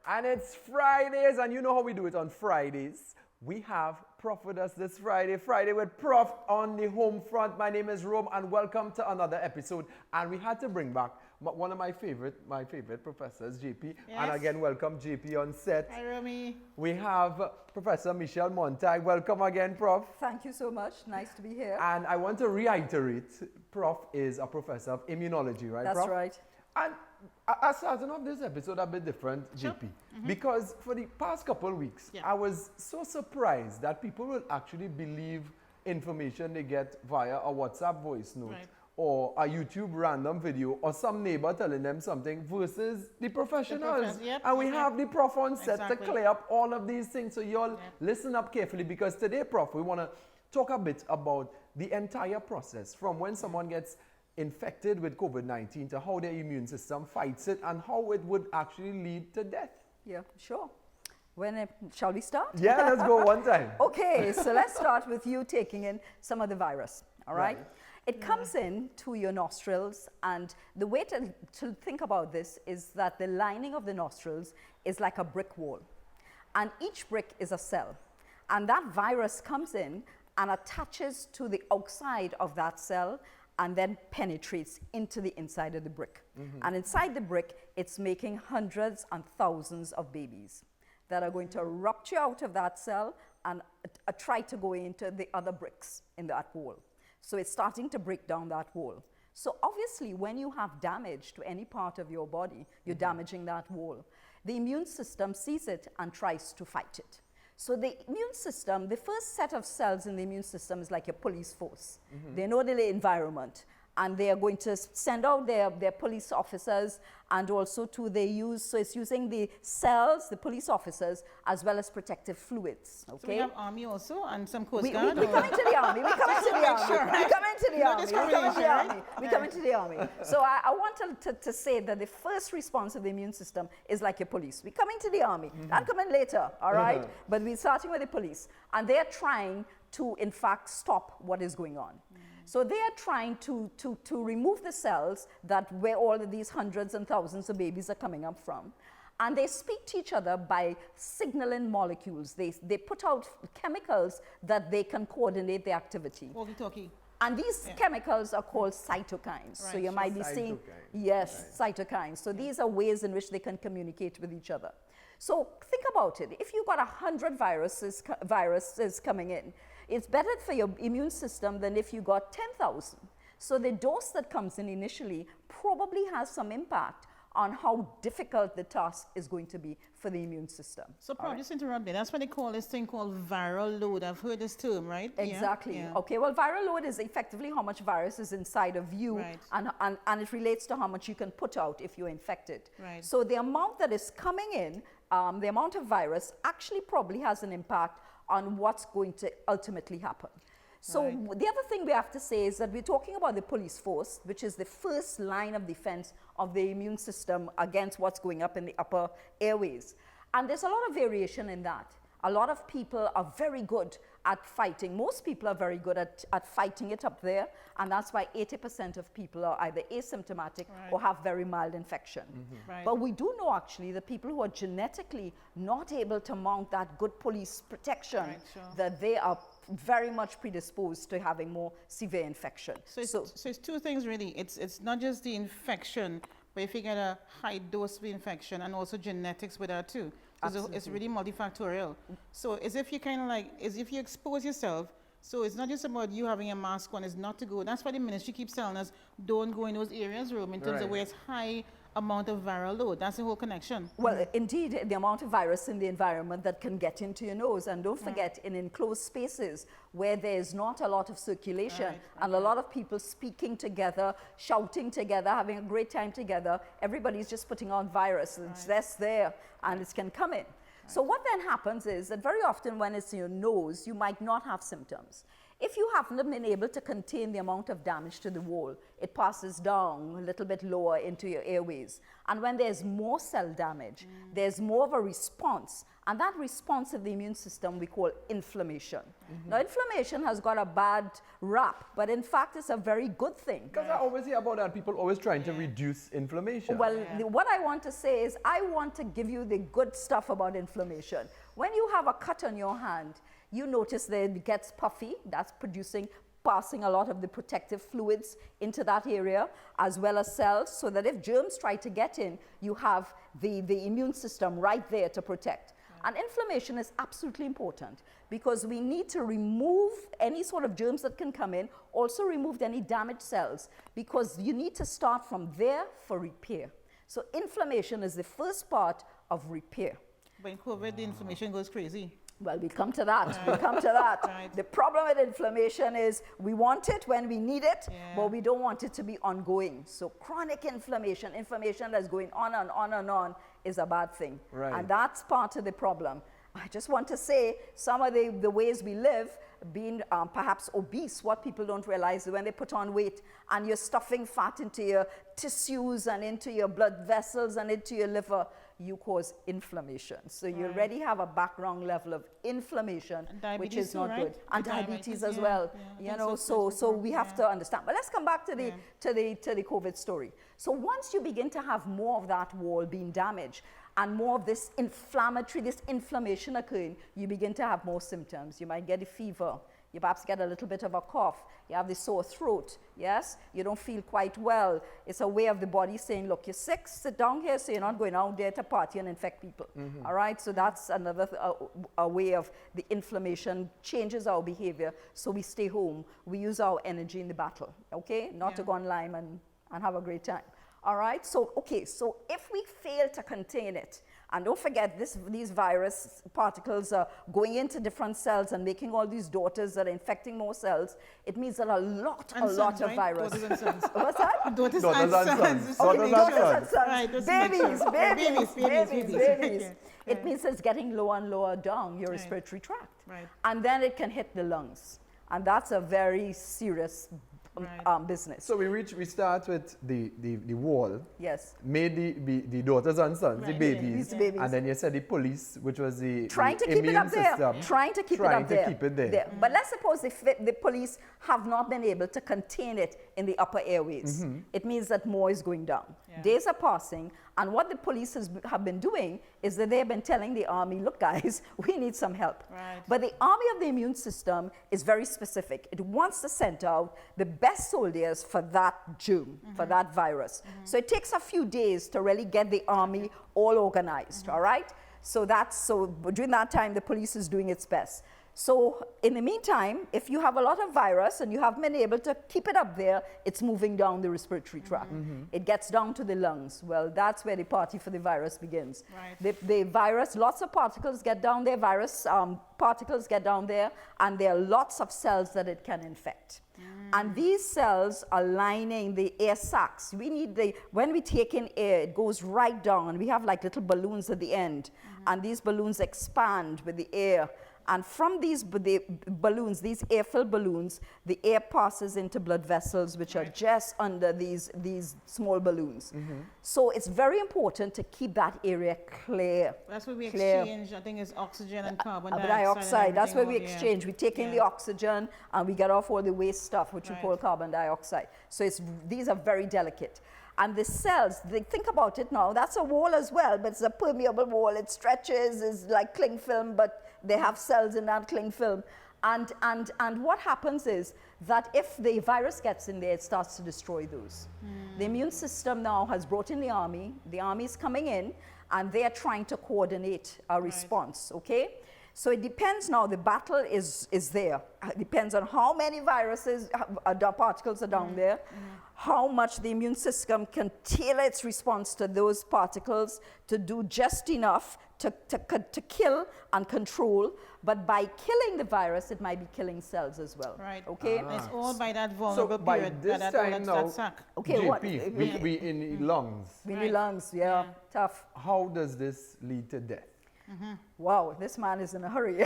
And it's Fridays, and you know how we do it on Fridays. We have Prof with us this Friday with Prof on the home front. My name is Rome, and welcome to another episode. And we had to bring back one of my favorite professors, JP. Yes. And again, welcome JP on set. Hi, Romy. We have Professor Michelle Monteil. Welcome again, Prof. Thank you so much. Nice to be here. And I want to reiterate, Prof is a professor of immunology, right, That's Prof? right. And I started off this episode a bit different, Sure. JP, because for the past couple of weeks, I was so surprised that people will actually believe information they get via a WhatsApp voice note or a YouTube random video or some neighbor telling them something versus the professionals. And we have the Prof on set to clear up all of these things. So you all listen up carefully, because today, Prof, we want to talk a bit about the entire process from when someone gets infected with COVID-19 to how their immune system fights it and how it would actually lead to death. Yeah, sure. Shall we start? Yeah, let's go one time. Okay, so let's start with you taking in some of the virus, all right? It comes in to your nostrils, and the way to think about this is that the lining of the nostrils is like a brick wall, and each brick is a cell, and that virus comes in and attaches to the outside of that cell and then penetrates into the inside of the brick. And inside the brick, it's making hundreds and thousands of babies that are going to rupture out of that cell and try to go into the other bricks in that wall. So it's starting to break down that wall. So obviously, when you have damage to any part of your body, you're damaging that wall. The immune system sees it and tries to fight it. So the immune system, the first set of cells in the immune system is like a police force. They know the environment, and they are going to send out their police officers, and also so it's using the cells, the police officers, as well as protective fluids. Okay? So we have army also and some Coast Guard? We come into the army. We come into the army. We come into the army. We come into the army. We come into the army. So I want to say that the first response of the immune system is like a police. We come into the army. That come in later, all right? But we're starting with the police. And they're trying to, in fact, stop what is going on. So they are trying to remove the cells where all of these hundreds and thousands of babies are coming up from. And they speak to each other by signaling molecules. They put out chemicals that they can coordinate the activity. Walkie-talkie. And these chemicals are called cytokines. So you might be seeing, cytokines. So these are ways in which they can communicate with each other. So think about it. If you've got 100 viruses coming in, it's better for your immune system than if you got 10,000. So the dose that comes in initially probably has some impact on how difficult the task is going to be for the immune system. So probably just interrupt me. That's what they call this thing called viral load. I've heard this term, right? Exactly. Okay, well, viral load is effectively how much virus is inside of you, and it relates to how much you can put out if you're infected. So the amount that is coming in, the amount of virus actually probably has an impact on what's going to ultimately happen. So the other thing we have to say is that we're talking about the police force, which is the first line of defense of the immune system against what's going up in the upper airways. And there's a lot of variation in that. A lot of people are very good at fighting. Most people are very good at fighting it up there, and that's why 80% of people are either asymptomatic or have very mild infection. But we do know actually that people who are genetically not able to mount that good police protection, that they are very much predisposed to having more severe infection. So it's two things really. It's not just the infection, but if you get a high dose of infection, and also genetics with that too. So it's really multifactorial. So as if you you expose yourself, so it's not just about you having a mask on, it's not to go. That's why the ministry keeps telling us, don't go in those areas, Rome, in terms of where it's high amount of viral load. That's the whole connection. Well, indeed, the amount of virus in the environment that can get into your nose. And don't forget, in enclosed spaces where there's not a lot of circulation and a lot of people speaking together, shouting together, having a great time together, everybody's just putting on virus. It's just there, and it can come in. So what then happens is that very often when it's in your nose, you might not have symptoms. If you haven't been able to contain the amount of damage to the wall, it passes down a little bit lower into your airways. And when there's more cell damage, there's more of a response. And that response of the immune system we call inflammation. Now, inflammation has got a bad rap, but in fact, it's a very good thing. Because I always hear about that, people always trying to reduce inflammation. Well, what I want to say is I want to give you the good stuff about inflammation. When you have a cut on your hand, you notice that it gets puffy. That's passing a lot of the protective fluids into that area, as well as cells, so that if germs try to get in, you have the immune system right there to protect. And inflammation is absolutely important because we need to remove any sort of germs that can come in, also remove any damaged cells, because you need to start from there for repair. So inflammation is the first part of repair. When COVID, the inflammation goes crazy. Well, we come to that. We'll come to that. Right. The problem with inflammation is we want it when we need it, but we don't want it to be ongoing. So chronic inflammation, inflammation that's going on and on and on, is a bad thing. Right. And that's part of the problem. I just want to say some of the ways we live, being perhaps obese, what people don't realize is when they put on weight and you're stuffing fat into your tissues and into your blood vessels and into your liver, you cause inflammation. So you already have a background level of inflammation, which is not good. And diabetes as well. You know, so we have to understand. But let's come back to the to the COVID story. So once you begin to have more of that wall being damaged and more of this inflammation occurring, you begin to have more symptoms. You might get a fever. You perhaps get a little bit of a cough. You have the sore throat, yes? You don't feel quite well. It's a way of the body saying, look, you're sick, sit down here so you're not going out there to party and infect people, all right? So that's another a way of the inflammation changes our behavior, so we stay home. We use our energy in the battle, okay? Not to go online and have a great time, all right? So, okay, so if we fail to contain it, and don't forget, these virus particles are going into different cells and making all these daughters that are infecting more cells. It means that a lot of virus. Daughters and sons. What's that? Daughters and sons. Okay, daughters and sons. Right, babies. It means it's getting lower and lower down your respiratory tract. Right. And then it can hit the lungs. And that's a very serious business. So we start with the wall. Yes. Made the daughters and sons, the babies. And then you said the police, which was the trying to keep it up there. Trying to keep it there. But let's suppose the police have not been able to contain it in the upper airways. It means that more is going down. Days are passing, and what the police have been doing is that they've been telling the army, look guys, we need some help. Right. But the army of the immune system is very specific. It wants to send out the best soldiers for that germ, for that virus. So it takes a few days to really get the army all organized, all right? So during that time, the police is doing its best. So in the meantime, if you have a lot of virus and you haven't been able to keep it up there, it's moving down the respiratory tract. It gets down to the lungs. Well, that's where the party for the virus begins. Right. The virus, lots of particles get down there, particles get down there, and there are lots of cells that it can infect. And these cells are lining the air sacs. When we take in air, it goes right down. We have like little balloons at the end, and these balloons expand with the air. And from these balloons, these air-filled balloons, the air passes into blood vessels, which are just under these small balloons. So it's very important to keep that area clear. That's where we exchange, I think it's oxygen and carbon dioxide. That's where we exchange. We take in the oxygen and we get off all the waste stuff, which we call carbon dioxide. So these are very delicate. And the cells, think about it now, that's a wall as well, but it's a permeable wall. It stretches, it's like cling film, but they have cells in that cling film. And what happens is that if the virus gets in there, it starts to destroy those. The immune system now has brought in the army is coming in, and they're trying to coordinate a response, okay? So it depends now, the battle is there. It depends on how many viruses, particles are down there, how much the immune system can tailor its response to those particles to do just enough to kill and control. But by killing the virus, it might be killing cells as well. Right. Okay? It's all by that vulnerable so by period. this time now, that sac. Okay, GP, what? we in the lungs. In the lungs, tough. How does this lead to death? Wow, this man is in a hurry.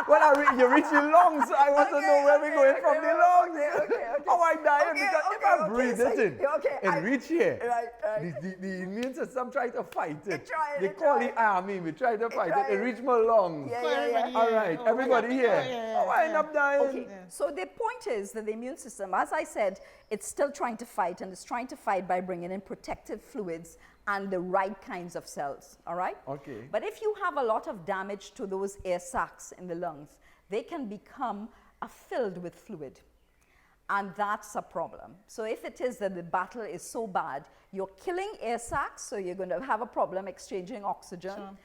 Well, you reach the lungs, so I want to know where we're going from the lungs. Oh, I die because if I breathe it in, it reach here. The immune system try to fight it. They call the army, we try to fight it. It reach my lungs. All right, everybody here. Oh, I end up dying. Okay, so the point is that the immune system, as I said, it's still trying to fight, and it's trying to fight by bringing in protective fluids and the right kinds of cells, all right? Okay. But if you have a lot of damage to those air sacs in the lungs, they can become filled with fluid. And that's a problem. So if it is that the battle is so bad, you're killing air sacs, so you're going to have a problem exchanging oxygen. Sure.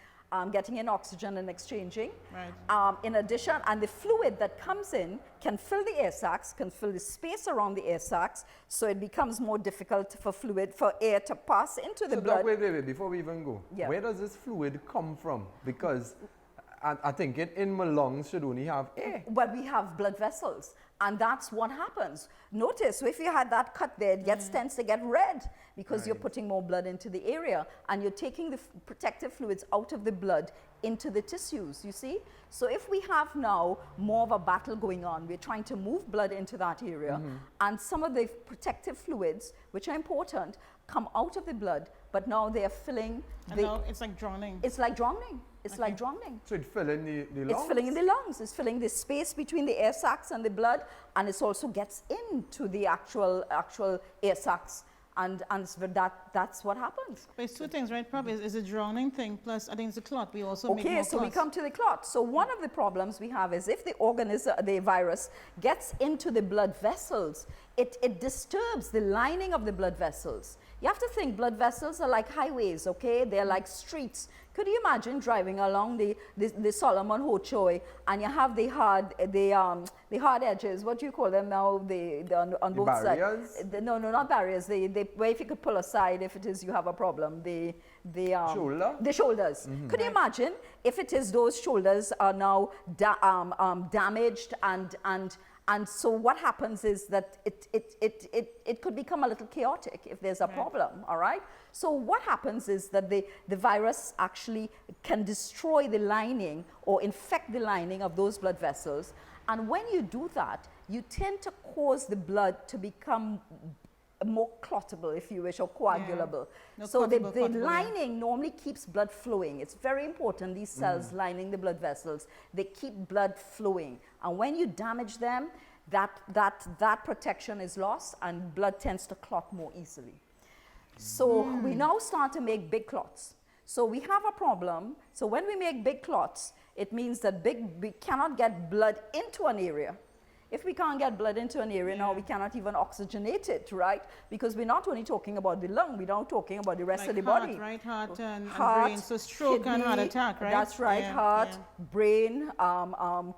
Getting in oxygen and exchanging. Right. In addition, and the fluid that comes in can fill the air sacs, can fill the space around the air sacs, so it becomes more difficult for air to pass into the blood. Wait, before we even go, where does this fluid come from? Because I think in my lungs should only have air. Well, we have blood vessels, and that's what happens. Notice, so if you had that cut there, it tends to get red because you're putting more blood into the area, and you're taking the protective fluids out of the blood into the tissues, you see? So if we have now more of a battle going on, we're trying to move blood into that area, and some of the protective fluids, which are important, come out of the blood, but now they are filling now it's like drowning. It's like drowning. It's like drowning. So it's filling the lungs? It's filling in the lungs. It's filling the space between the air sacs and the blood, and it also gets into the actual air sacs. And that's what happens. But it's two things, right? Probably is a drowning thing, plus I think it's a clot. We also make more Okay, so clots. we come to the clot. So one of the problems we have is if the organism, the virus, gets into the blood vessels, it disturbs the lining of the blood vessels. You have to think blood vessels are like highways, okay? They're like streets. Could you imagine driving along the Solomon Hochoi and you have the hard edges, what do you call them now, on both barriers? sides? No, not barriers. Where if you could pull aside if it is you have a problem. Shoulder? The shoulders. Could you imagine if it is those shoulders are now damaged and so what happens is that it could become a little chaotic if there's a problem, all right? So what happens is that the virus actually can destroy the lining or infect the lining of those blood vessels. And when you do that, you tend to cause the blood to become more clottable, if you wish, or coagulable. No, so the lining normally keeps blood flowing. It's very important, these cells lining the blood vessels, they keep blood flowing. And when you damage them, that protection is lost and blood tends to clot more easily. So we now start to make big clots. So we have a problem. So when we make big clots, it means that we cannot get blood into an area. If we can't get blood into an area now, we cannot even oxygenate it, right? Because we're not only talking about the lung, we're now talking about the rest of the body. Right, heart and brain, so stroke kidney, and heart attack, right? That's right, heart, brain,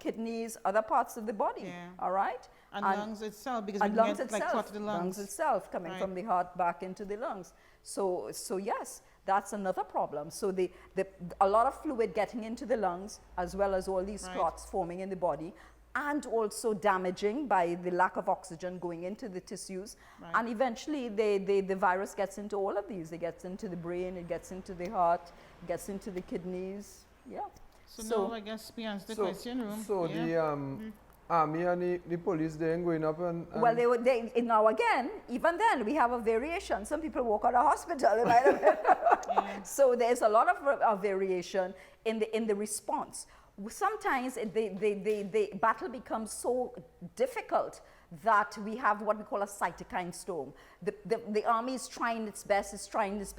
kidneys, other parts of the body, all right? And lungs itself, because we can lungs get like clot to the lungs. Lungs itself coming from the heart back into the lungs. So yes, that's another problem. So a lot of fluid getting into the lungs, as well as all these clots forming in the body, and also damaging by the lack of oxygen going into the tissues. And eventually the virus gets into all of these. It gets into the brain, it gets into the heart, it gets into the kidneys. Yeah. So now I guess we answer the question room. So the army and the police, they're going up and well, now again, even then, we have a variation. Some people walk out of hospital. So there's a lot of variation in the response. Sometimes the battle becomes so difficult that we have what we call a cytokine storm. The army is trying its best, is trying its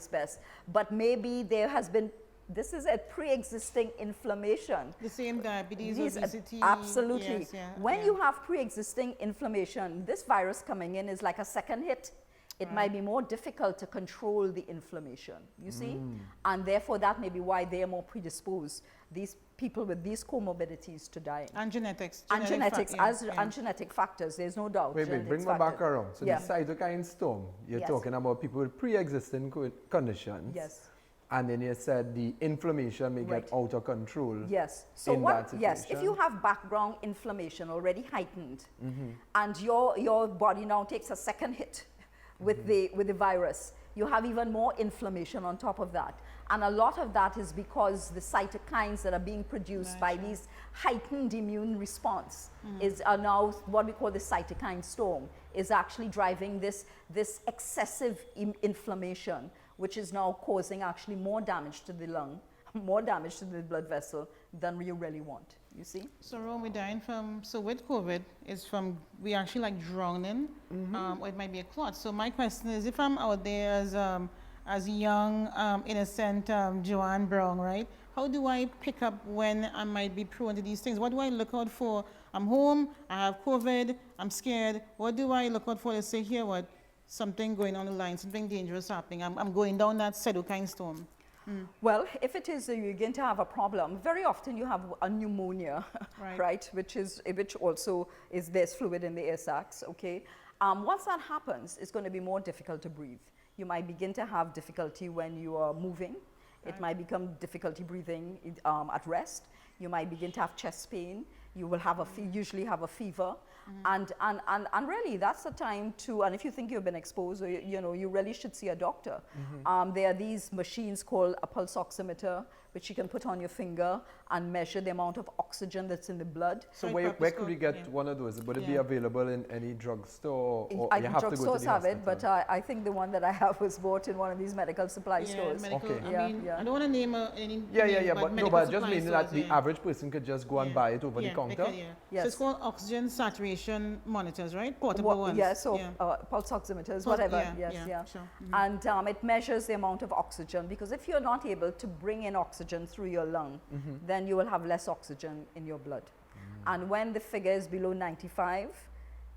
best, but maybe there has been, this is a pre-existing inflammation. The same diabetes, obesity. Absolutely. When you have pre-existing inflammation, this virus coming in is like a second hit. It might be more difficult to control the inflammation, you see? And therefore, that may be why they are more predisposed, these people with these comorbidities, to die. And genetics. And genetic factors, there's no doubt. Wait, bring me back around. So the cytokine storm, you're talking about people with pre-existing conditions. Yes. And then you said the inflammation may get out of control. Yes. So if you have background inflammation already heightened, and your body now takes a second hit with the virus, you have even more inflammation on top of that. And a lot of that is because the cytokines that are being produced by these heightened immune response are now what we call the cytokine storm, is actually driving this excessive inflammation, which is now causing actually more damage to the lung, more damage to the blood vessel than you really want. You see? So Ron, we're dying from, so with COVID, we actually like drowning, or it might be a clot. So my question is, if I'm out there as young, innocent Joanne Brown, right? How do I pick up when I might be prone to these things? What do I look out for? I'm home, I have COVID, I'm scared. What do I look out for to say, here, what? Something going on the line, something dangerous happening. I'm going down that cytokine storm. Well, if it is you're going to have a problem, very often you have a pneumonia, right? Which also is, there's fluid in the air sacs, okay? Once that happens, it's going to be more difficult to breathe. You might begin to have difficulty when you are moving. It might become difficulty breathing at rest. You might begin to have chest pain. You will have usually have a fever. And really that's the time to, and if you think you've been exposed, or, you really should see a doctor. There are these machines called a pulse oximeter, which you can put on your finger and measure the amount of oxygen that's in the blood. So where could we get one of those? Would it be available in any drugstore? Or I you think have to go to the drugstores have hospital? it, but I think the one that I have was bought in one of these medical supply stores. Medical, Okay. I mean, I don't want to name any but just meaning that the average person could just go and buy it over the counter? Yes. So it's called oxygen saturation monitors, right? Portable ones. Yeah, so pulse oximeters, whatever. Sure. And it measures the amount of oxygen, because if you're not able to bring in oxygen through your lung, then you will have less oxygen in your blood. And when the figure is below 95,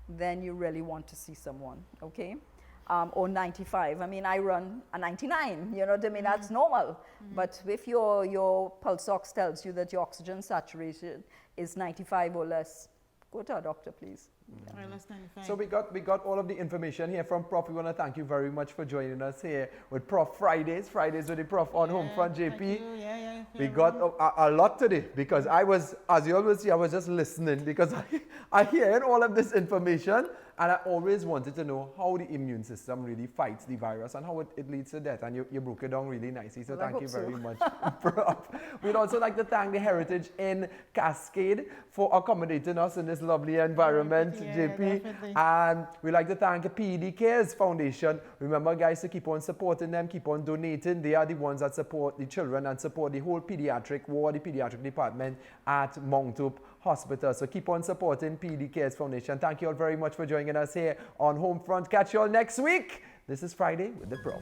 then you really want to see someone, okay? Or 95. I mean, I run a 99, you know what I mean? That's normal. But if your pulse ox tells you that your oxygen saturation is 95 or less, go to a doctor, please. So we got all of the information here from Prof. We want to thank you very much for joining us here with Prof Fridays with the Prof on Homefront, JP. We got a lot today, because I was, as you always see, I was just listening, because I hear all of this information, and I always wanted to know how the immune system really fights the virus and how it leads to death. And you broke it down really nicely, so thank you very much, Prof. We'd also like to thank the Heritage in Cascade for accommodating us in this lovely environment, JP. And we'd like to thank the PED CARES Foundation. Remember, guys, to keep on supporting them, keep on donating. They are the ones that support the children and support the whole pediatric ward, the pediatric department at Monteil Hospital. So keep on supporting PED CARES Foundation. Thank you all very much for joining us here on Homefront. Catch you all next week. This is Friday with the Prof.